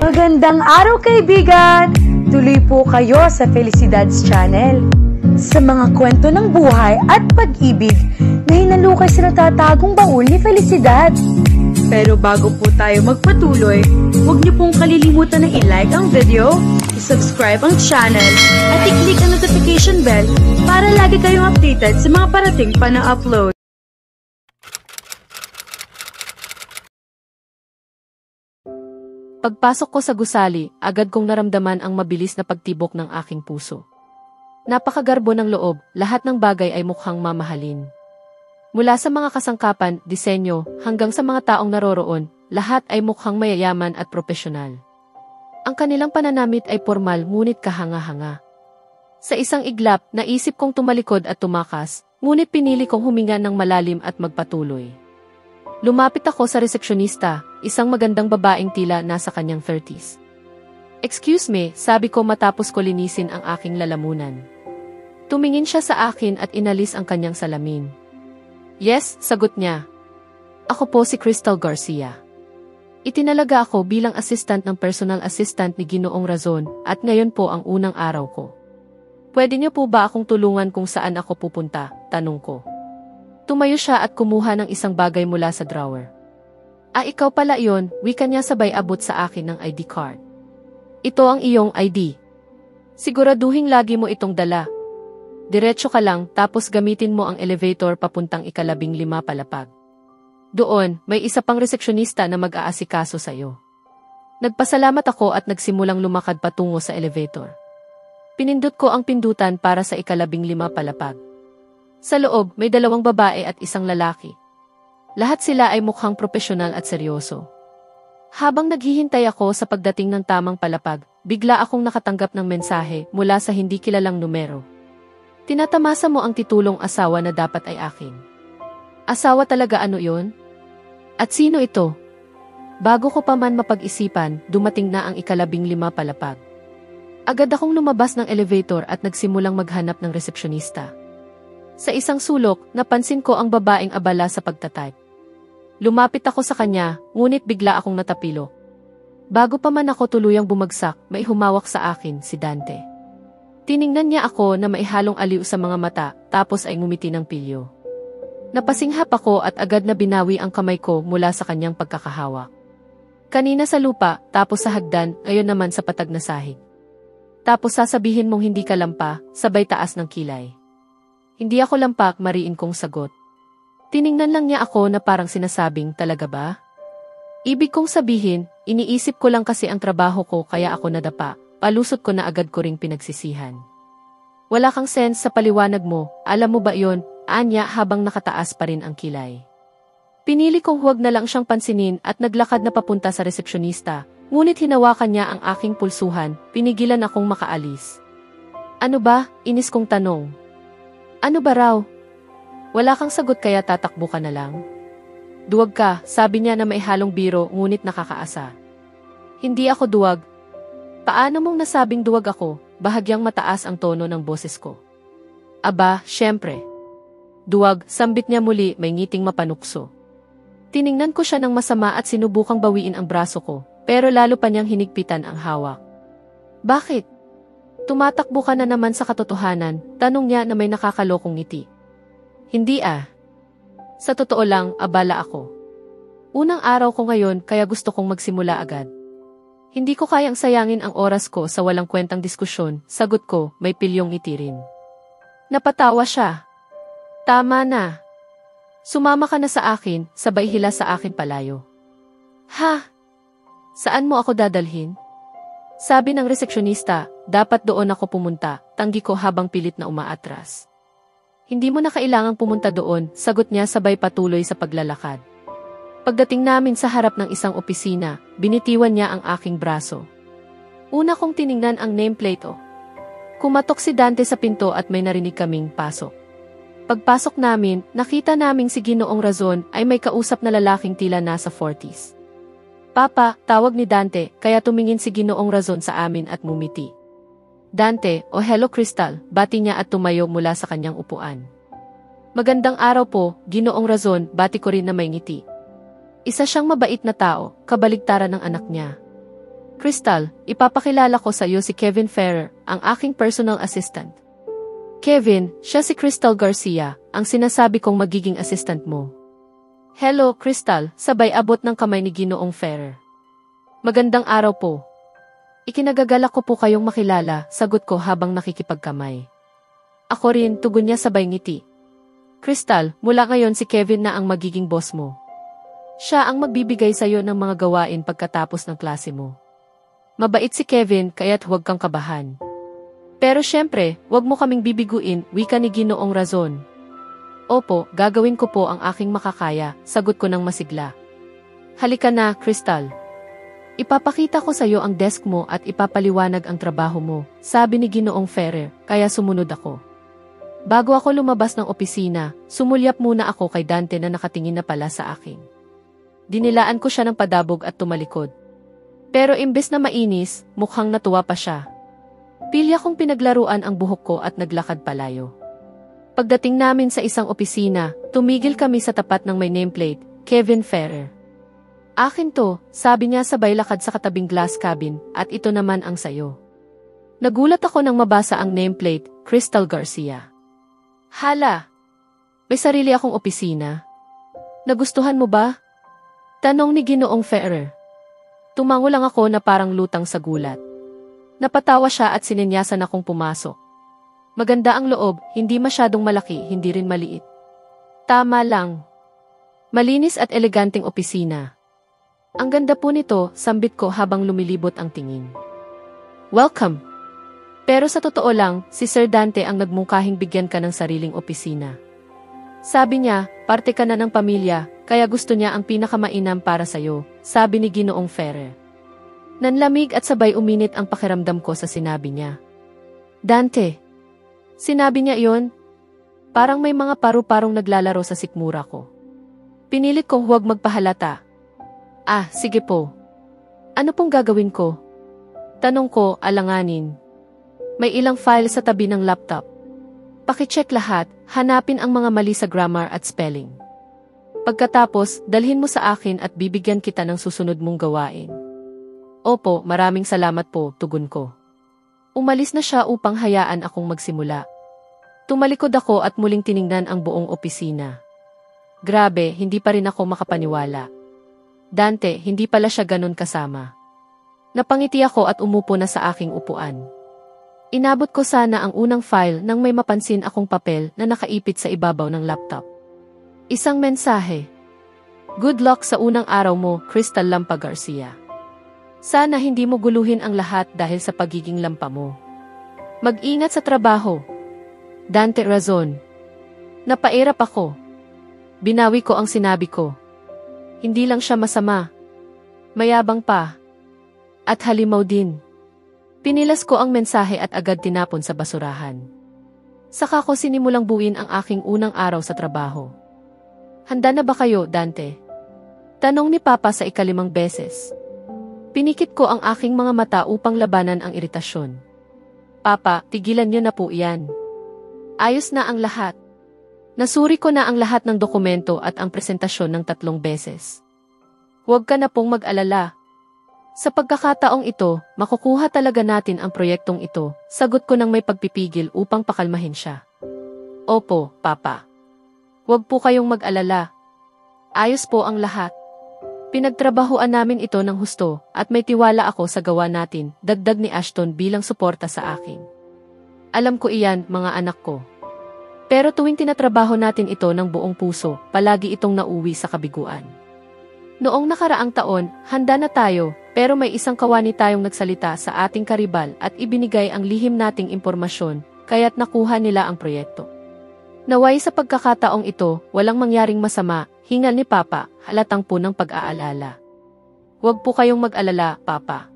Magandang araw kaibigan! Tuloy po kayo sa Felicidad's Channel. Sa mga kwento ng buhay at pag-ibig na hinalukay sa natatagong baul ni Felicidad. Pero bago po tayo magpatuloy, huwag niyo pong kalilimutan na i-like ang video, i-subscribe ang channel, at i-click ang notification bell para lagi kayong updated sa mga parating pa na upload. Pagpasok ko sa gusali, agad kong naramdaman ang mabilis na pagtibok ng aking puso. Napakagarbo ng loob, lahat ng bagay ay mukhang mamahalin. Mula sa mga kasangkapan, disenyo, hanggang sa mga taong naroroon, lahat ay mukhang mayayaman at propesyonal. Ang kanilang pananamit ay formal ngunit kahanga-hanga. Sa isang iglap, naisip kong tumalikod at tumakas, ngunit pinili kong huminga ng malalim at magpatuloy. Lumapit ako sa resepsyonista, isang magandang babaeng tila nasa kanyang 30s. "Excuse me," sabi ko matapos ko linisin ang aking lalamunan. Tumingin siya sa akin at inalis ang kanyang salamin. "Yes," sagot niya. "Ako po si Crystal Garcia. Itinalaga ako bilang assistant ng personal assistant ni Ginoong Razon at ngayon po ang unang araw ko. Pwede niyo po ba akong tulungan kung saan ako pupunta?" tanong ko. Tumayo siya at kumuha ng isang bagay mula sa drawer. "Ah, ikaw pala iyon," wika niya sabay abot sa akin ng ID card. "Ito ang iyong ID. Siguraduhin lagi mo itong dala. Diretso ka lang tapos gamitin mo ang elevator papuntang ika-15 palapag. Doon, may isa pang resepsyonista na mag-aasikaso sa'yo." Nagpasalamat ako at nagsimulang lumakad patungo sa elevator. Pinindot ko ang pindutan para sa ika-15 palapag. Sa loob, may 2 babae at isang lalaki. Lahat sila ay mukhang propesyonal at seryoso. Habang naghihintay ako sa pagdating ng tamang palapag, bigla akong nakatanggap ng mensahe mula sa hindi kilalang numero. "Tinatamasa mo ang titulong asawa na dapat ay akin." Asawa talaga, ano yon? At sino ito? Bago ko pa man mapag-isipan, dumating na ang ika-15 palapag. Agad akong lumabas ng elevator at nagsimulang maghanap ng resepsyonista. Sa isang sulok, napansin ko ang babaeng abala sa pagtatype. Lumapit ako sa kanya, ngunit bigla akong natapilo. Bago pa man ako tuluyang bumagsak, may humawak sa akin, si Dante. Tiningnan niya ako na maihalong aliw sa mga mata, tapos ay ngumiti ng pilyo. Napasinghap ako at agad na binawi ang kamay ko mula sa kanyang pagkakahawak. Kanina sa lupa, tapos sa hagdan, ngayon naman sa patag na sahig. Tapos sasabihin mong hindi ka lampa, sabay taas ng kilay. "Hindi ako lampak," mariin kong sagot. Tiningnan lang niya ako na parang sinasabing, "Talaga ba?" Ibig kong sabihin, iniisip ko lang kasi ang trabaho ko kaya ako nadapa, palusot ko na agad ko ring pinagsisihan. "Wala kang sense sa paliwanag mo, alam mo ba yon?" anya habang nakataas pa rin ang kilay. Pinili kong huwag na lang siyang pansinin at naglakad na papunta sa resepsyonista, ngunit hinawakan niya ang aking pulsuhan, pinigilan akong makaalis. "Ano ba?" inis kong tanong. "Ano ba raw? Wala kang sagot kaya tatakbo ka na lang?" "Duwag ka," sabi niya na may halong biro ngunit nakakaasa. "Hindi ako duwag." "Paano mong nasabing duwag ako?" Bahagyang mataas ang tono ng boses ko. "Aba, syempre. Duwag," sambit niya muli, may ngiting mapanukso. Tiningnan ko siya ng masama at sinubukang bawiin ang braso ko, pero lalo pa niyang hinigpitan ang hawak. "Bakit? Tumatakbo ka na naman sa katotohanan?" tanong niya na may nakakalokong ngiti. "Hindi ah. Sa totoo lang, abala ako. Unang araw ko ngayon kaya gusto kong magsimula agad. Hindi ko kayang sayangin ang oras ko sa walang kwentang diskusyon," sagot ko, may pilyong ngiti rin. Napatawa siya. "Tama na. Sumama ka na sa akin," sabay hila sa akin palayo. "Ha? Saan mo ako dadalhin?" Sabi ng resepsyonista, "Dapat doon ako pumunta," tanggi ko habang pilit na umaatras. "Hindi mo na kailangang pumunta doon," sagot niya sabay patuloy sa paglalakad. Pagdating namin sa harap ng isang opisina, binitiwan niya ang aking braso. Una kong tiningnan ang nameplate o. Kumatok si Dante sa pinto at may narinig kaming pasok. Pagpasok namin, nakita naming si Ginoong Razon ay may kausap na lalaking tila nasa 40s. "Papa," tawag ni Dante, kaya tumingin si Ginoong Razon sa amin at ngumiti. Dante, o hello Crystal, bati niya at tumayo mula sa kanyang upuan. Magandang araw po, Ginoong Razon, bati ko rin na may ngiti. Isa siyang mabait na tao, kabaligtaran ng anak niya. Crystal, ipapakilala ko sa iyo si Kevin Ferrer, ang aking personal assistant. Kevin, siya si Crystal Garcia, ang sinasabi kong magiging assistant mo. Hello, Crystal, sabay abot ng kamay ni Ginoong Ferrer. Magandang araw po. Ikinagagalak ko po kayong makilala, sagot ko habang nakikipagkamay. Ako rin, tugon niya sabay ngiti. Crystal, mula ngayon si Kevin na ang magiging boss mo. Siya ang magbibigay sa iyo ng mga gawain pagkatapos ng klase mo. Mabait si Kevin kaya't huwag kang kabahan. Pero syempre, huwag mo kaming bibiguin, wika ni Ginoong Razon. Opo, gagawin ko po ang aking makakaya, sagot ko ng masigla. Halika na, Crystal. Ipapakita ko sa iyo ang desk mo at ipapaliwanag ang trabaho mo, sabi ni Ginoong Ferrer, kaya sumunod ako. Bago ako lumabas ng opisina, sumulyap muna ako kay Dante na nakatingin na pala sa akin. Dinilaan ko siya ng padabog at tumalikod. Pero imbes na mainis, mukhang natuwa pa siya. Pilya kong pinaglaruan ang buhok ko at naglakad palayo. Pagdating namin sa isang opisina, tumigil kami sa tapat ng may nameplate, Kevin Ferrer. Akin to, sabi niya sabay lakad sa katabing glass cabin, at ito naman ang sayo. Nagulat ako nang mabasa ang nameplate, Crystal Garcia. Hala! May sarili akong opisina. Nagustuhan mo ba? Tanong ni Ginoong Ferrer. Tumango lang ako na parang lutang sa gulat. Napatawa siya at sininyasan akong pumasok. Maganda ang loob, hindi masyadong malaki, hindi rin maliit. Tama lang. Malinis at eleganteng opisina. Ang ganda po nito, sambit ko habang lumilibot ang tingin. Welcome! Pero sa totoo lang, si Sir Dante ang nagmungkahing bigyan ka ng sariling opisina. Sabi niya, parte ka na ng pamilya, kaya gusto niya ang pinakamainam para sa'yo, sabi ni Ginoong Ferrer. Nanlamig at sabay uminit ang pakiramdam ko sa sinabi niya. Dante! Sinabi niya iyon? Parang may mga paru-parong naglalaro sa sikmura ko. Pinilit kong huwag magpahalata. Ah, sige po. Ano pong gagawin ko? Tanong ko, alanganin. May ilang file sa tabi ng laptop. Pakicheck lahat, hanapin ang mga mali sa grammar at spelling. Pagkatapos, dalhin mo sa akin at bibigyan kita ng susunod mong gawain. Opo, maraming salamat po, tugon ko. Umalis na siya upang hayaan akong magsimula. Tumalikod ako at muling tiningnan ang buong opisina. Grabe, hindi pa rin ako makapaniwala. Dante, hindi pala siya ganun kasama. Napangiti ako at umupo na sa aking upuan. Inabot ko sana ang unang file nang may mapansin akong papel na nakaipit sa ibabaw ng laptop. Isang mensahe. Good luck sa unang araw mo, Crystal Lampa Garcia. Sana hindi mo guluhin ang lahat dahil sa pagiging lampa mo. Mag-ingat sa trabaho. Dante Razon. Napairap ako. Binawi ko ang sinabi ko. Hindi lang siya masama. Mayabang pa. At halimaw din. Pinilas ko ang mensahe at agad tinapon sa basurahan. Saka ko sinimulang buuin ang aking unang araw sa trabaho. Handa na ba kayo, Dante? Tanong ni Papa sa ikalimang beses. Pinikit ko ang aking mga mata upang labanan ang iritasyon. Papa, tigilan niyo na po iyan. Ayos na ang lahat. Nasuri ko na ang lahat ng dokumento at ang presentasyon ng 3 beses. Huwag ka na pong mag-alala. Sa pagkakataong ito, makukuha talaga natin ang proyektong ito, sagot ko ng may pagpipigil upang pakalmahin siya. Opo, Papa. Huwag po kayong mag-alala. Ayos po ang lahat. Pinagtrabahuan namin ito ng husto at may tiwala ako sa gawa natin, dagdag ni Ashton bilang suporta sa akin. Alam ko iyan, mga anak ko. Pero tuwing tinatrabaho natin ito ng buong puso, palagi itong nauwi sa kabiguan. Noong nakaraang taon, handa na tayo, pero may isang kawani tayong nagsalita sa ating karibal at ibinigay ang lihim nating impormasyon, kaya't nakuha nila ang proyekto. Naway sa pagkakataong ito, walang mangyaring masama, hingal ni Papa, halatang po ng pag-aalala. Huwag po kayong mag-alala, Papa.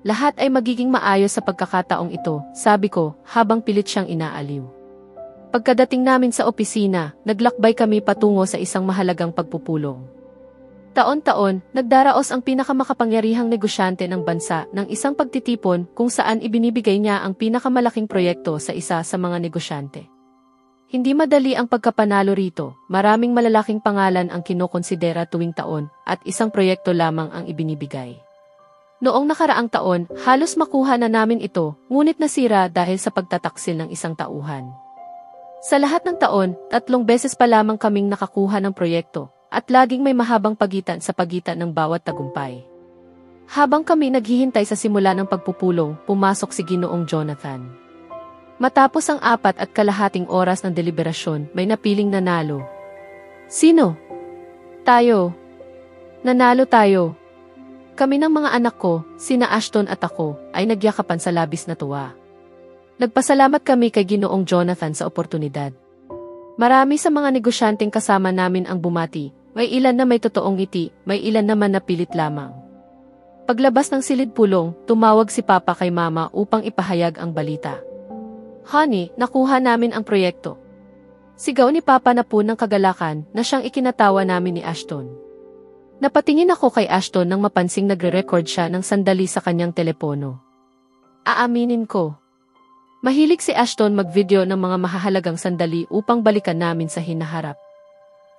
Lahat ay magiging maayos sa pagkakataong ito, sabi ko, habang pilit siyang inaaliw. Pagkadating namin sa opisina, naglakbay kami patungo sa isang mahalagang pagpupulong. Taon-taon, nagdaraos ang pinakamakapangyarihang negosyante ng bansa ng isang pagtitipon kung saan ibinibigay niya ang pinakamalaking proyekto sa isa sa mga negosyante. Hindi madali ang pagkapanalo rito, maraming malalaking pangalan ang kinokonsidera tuwing taon at isang proyekto lamang ang ibinibigay. Noong nakaraang taon, halos makuha na namin ito, ngunit nasira dahil sa pagtataksil ng isang tauhan. Sa lahat ng taon, 3 beses pa lamang kaming nakakuha ng proyekto, at laging may mahabang pagitan sa pagitan ng bawat tagumpay. Habang kami naghihintay sa simula ng pagpupulong, pumasok si Ginoong Jonathan. Matapos ang 4.5 oras ng deliberasyon, may napiling nanalo. Sino? Tayo. Nanalo tayo. Kami ng mga anak ko, sina Ashton at ako, ay nagyakapan sa labis na tuwa. Nagpasalamat kami kay Ginoong Jonathan sa oportunidad. Marami sa mga negosyanteng kasama namin ang bumati, may ilan na may totoong ngiti, may ilan naman na pilit lamang. Paglabas ng silid pulong, tumawag si Papa kay Mama upang ipahayag ang balita. Honey, nakuha namin ang proyekto. Sigaw ni Papa na po ng kagalakan na siyang ikinatawa namin ni Ashton. Napatingin ako kay Ashton nang mapansing nagre-record siya ng sandali sa kanyang telepono. Aaminin ko. Mahilig si Ashton mag-video ng mga mahahalagang sandali upang balikan namin sa hinaharap.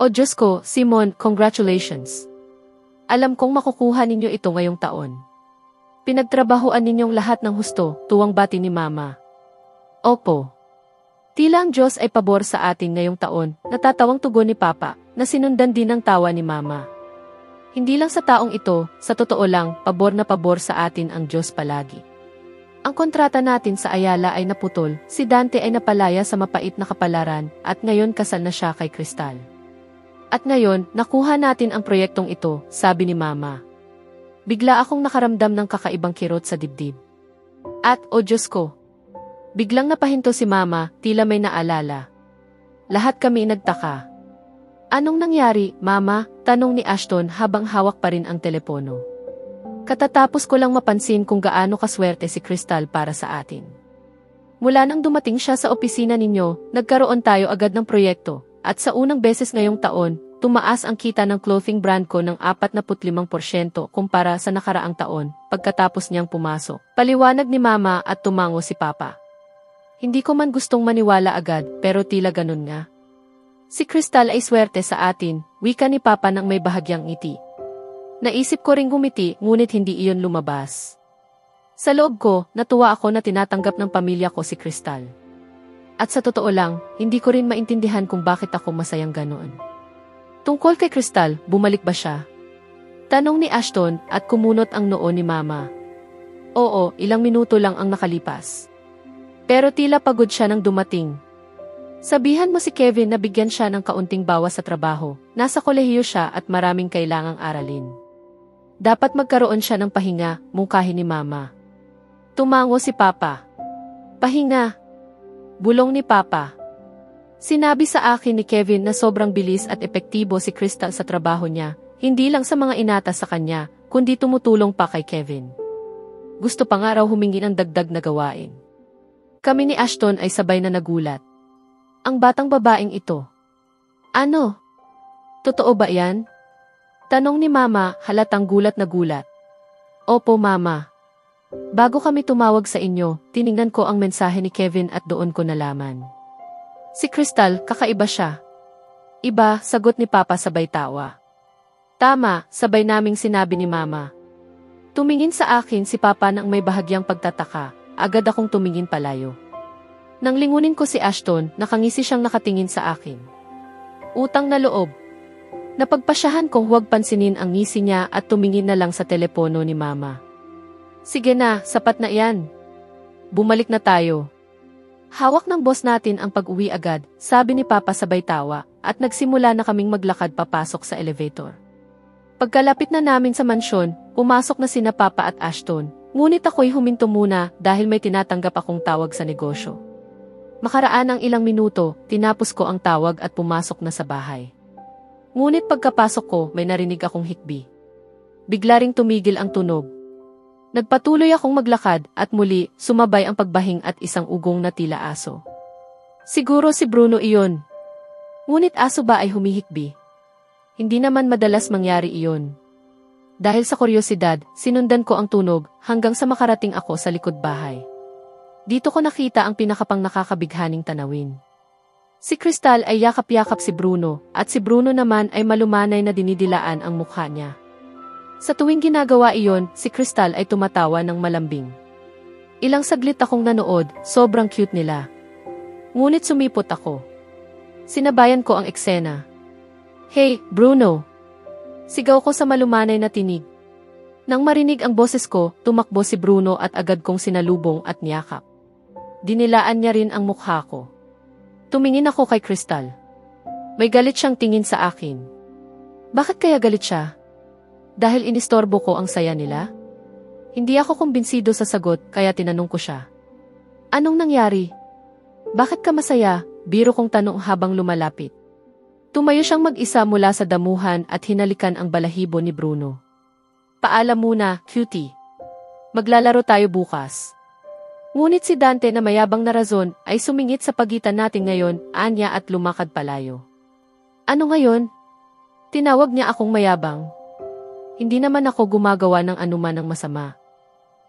O Diyos ko, Simon, congratulations. Alam kong makukuha ninyo ito ngayong taon. Pinagtrabahuan ninyong lahat ng husto, tuwang bati ni Mama. Opo. Tila ang Diyos ay pabor sa atin ngayong taon, natatawang tugon ni Papa, na sinundan din ng tawa ni Mama. Hindi lang sa taong ito, sa totoo lang, pabor na pabor sa atin ang Diyos palagi. Ang kontrata natin sa Ayala ay naputol, si Dante ay napalaya sa mapait na kapalaran, at ngayon kasal na siya kay Crystal. At ngayon, nakuha natin ang proyektong ito, sabi ni Mama. Bigla akong nakaramdam ng kakaibang kirot sa dibdib. At, o Diyos ko! Biglang napahinto si Mama, tila may naalala. Lahat kami nagtaka. Anong nangyari, Mama? Tanong ni Ashton habang hawak pa rin ang telepono. Katatapos ko lang mapansin kung gaano kaswerte si Crystal para sa atin. Mula nang dumating siya sa opisina ninyo, nagkaroon tayo agad ng proyekto, at sa unang beses ngayong taon, tumaas ang kita ng clothing brand ko ng 45% kumpara sa nakaraang taon, pagkatapos niyang pumasok. Paliwanag ni Mama at tumango si Papa. Hindi ko man gustong maniwala agad, pero tila ganun nga. Si Crystal ay swerte sa atin, wika ni Papa nang may bahagyang ngiti. Naisip ko ring gumiti, ngunit hindi iyon lumabas. Sa loob ko, natuwa ako na tinatanggap ng pamilya ko si Crystal. At sa totoo lang, hindi ko rin maintindihan kung bakit ako masayang ganoon. Tungkol kay Crystal, bumalik ba siya? Tanong ni Ashton at kumunot ang noo ni Mama. Oo, ilang minuto lang ang nakalipas. Pero tila pagod siya nang dumating. Sabihan mo si Kevin na bigyan siya ng kaunting bawas sa trabaho, nasa kolehiyo siya at maraming kailangang aralin. Dapat magkaroon siya ng pahinga, mungkahi ni Mama. Tumango si Papa. Pahinga. Bulong ni Papa. Sinabi sa akin ni Kevin na sobrang bilis at epektibo si Crystal sa trabaho niya, hindi lang sa mga inata sa kanya, kundi tumutulong pa kay Kevin. Gusto pa nga raw humingi ng dagdag na gawain. Kami ni Ashton ay sabay na nagulat. Ang batang babaeng ito. Ano? Totoo ba yan? Tanong ni Mama, halatang gulat na gulat. Opo, Mama. Bago kami tumawag sa inyo, tiningnan ko ang mensahe ni Kevin at doon ko nalaman. Si Crystal, kakaiba siya. Iba, sagot ni Papa sabay tawa. Tama, sabay naming sinabi ni Mama. Tumingin sa akin si Papa nang may bahagyang pagtataka, agad akong tumingin palayo. Nang lingunin ko si Ashton, nakangisi siyang nakatingin sa akin. Utang na loob. Napagpasyahan kong huwag pansinin ang ngisi niya at tumingin na lang sa telepono ni Mama. Sige na, sapat na yan. Bumalik na tayo. Hawak ng boss natin ang pag-uwi agad, sabi ni Papa sabay tawa, at nagsimula na kaming maglakad papasok sa elevator. Pagkalapit na namin sa mansyon, pumasok na sina Papa at Ashton, ngunit ako'y huminto muna dahil may tinatanggap akong tawag sa negosyo. Makaraan ang ilang minuto, tinapos ko ang tawag at pumasok na sa bahay. Ngunit pagkapasok ko, may narinig akong hikbi. Bigla ring tumigil ang tunog. Nagpatuloy akong maglakad at muli sumabay ang pagbahing at isang ugong na tila aso. Siguro si Bruno iyon. Ngunit aso ba ay humihikbi? Hindi naman madalas mangyari iyon. Dahil sa kuryosidad, sinundan ko ang tunog hanggang sa makarating ako sa likod bahay. Dito ko nakita ang pinakapang nakakabighaning tanawin. Si Crystal ay yakap-yakap si Bruno, at si Bruno naman ay malumanay na dinidilaan ang mukha niya. Sa tuwing ginagawa iyon, si Crystal ay tumatawa ng malambing. Ilang saglit akong nanood, sobrang cute nila. Ngunit sumipot ako. Sinabayan ko ang eksena. "Hey, Bruno!" Sigaw ko sa malumanay na tinig. Nang marinig ang boses ko, tumakbo si Bruno at agad kong sinalubong at niyakap. Dinilaan niya rin ang mukha ko. Tumingin ako kay Crystal. May galit siyang tingin sa akin. Bakit kaya galit siya? Dahil inistorbo ko ang saya nila? Hindi ako kumbinsido sa sagot kaya tinanong ko siya. "Anong nangyari? Bakit ka masaya?" Biro kong tanong habang lumalapit. Tumayo siyang mag-isa mula sa damuhan at hinalikan ang balahibo ni Bruno. "Paalam muna, cutie. Maglalaro tayo bukas." Ngunit si Dante na mayabang na rason ay sumingit sa pagitan natin ngayon, anya at lumakad palayo. "Ano ngayon?" Tinawag niya akong mayabang. Hindi naman ako gumagawa ng anuman ng masama.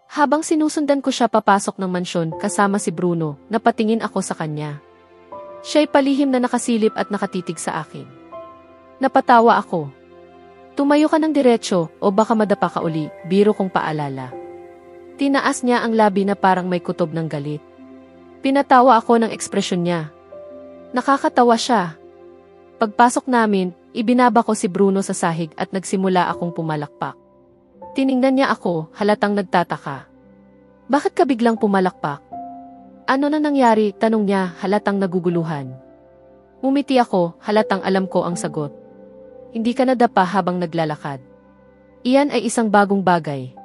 Habang sinusundan ko siya papasok ng mansyon kasama si Bruno, napatingin ako sa kanya. Siya'y palihim na nakasilip at nakatitig sa akin. Napatawa ako. "Tumayo ka ng diretsyo o baka madapa ka uli," biro kong paalala. Tinaas niya ang labi na parang may kutob ng galit. Pinatawa ako ng ekspresyon niya. Nakakatawa siya. Pagpasok namin, ibinaba ko si Bruno sa sahig at nagsimula akong pumalakpak. Tiningnan niya ako, halatang nagtataka. "Bakit ka biglang pumalakpak? Ano na nangyari?" tanong niya, halatang naguguluhan. Umiti ako, halatang alam ko ang sagot. "Hindi ka nadapa habang naglalakad. Iyan ay isang bagong bagay.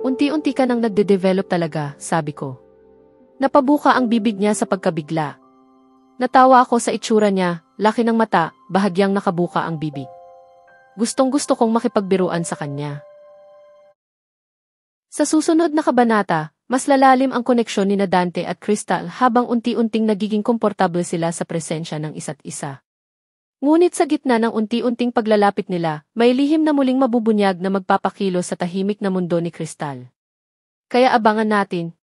Unti-unti ka nang nagde-develop talaga," sabi ko. Napabuka ang bibig niya sa pagkabigla. Natawa ako sa itsura niya, laki ng mata, bahagyang nakabuka ang bibig. Gustong-gusto kong makipagbiruan sa kanya. Sa susunod na kabanata, mas lalalim ang koneksyon ni Dante at Crystal habang unti-unting nagiging komportable sila sa presensya ng isa't isa. Ngunit sa gitna ng unti-unting paglalapit nila, may lihim na muling mabubunyag na magpapakilo sa tahimik na mundo ni Crystal. Kaya abangan natin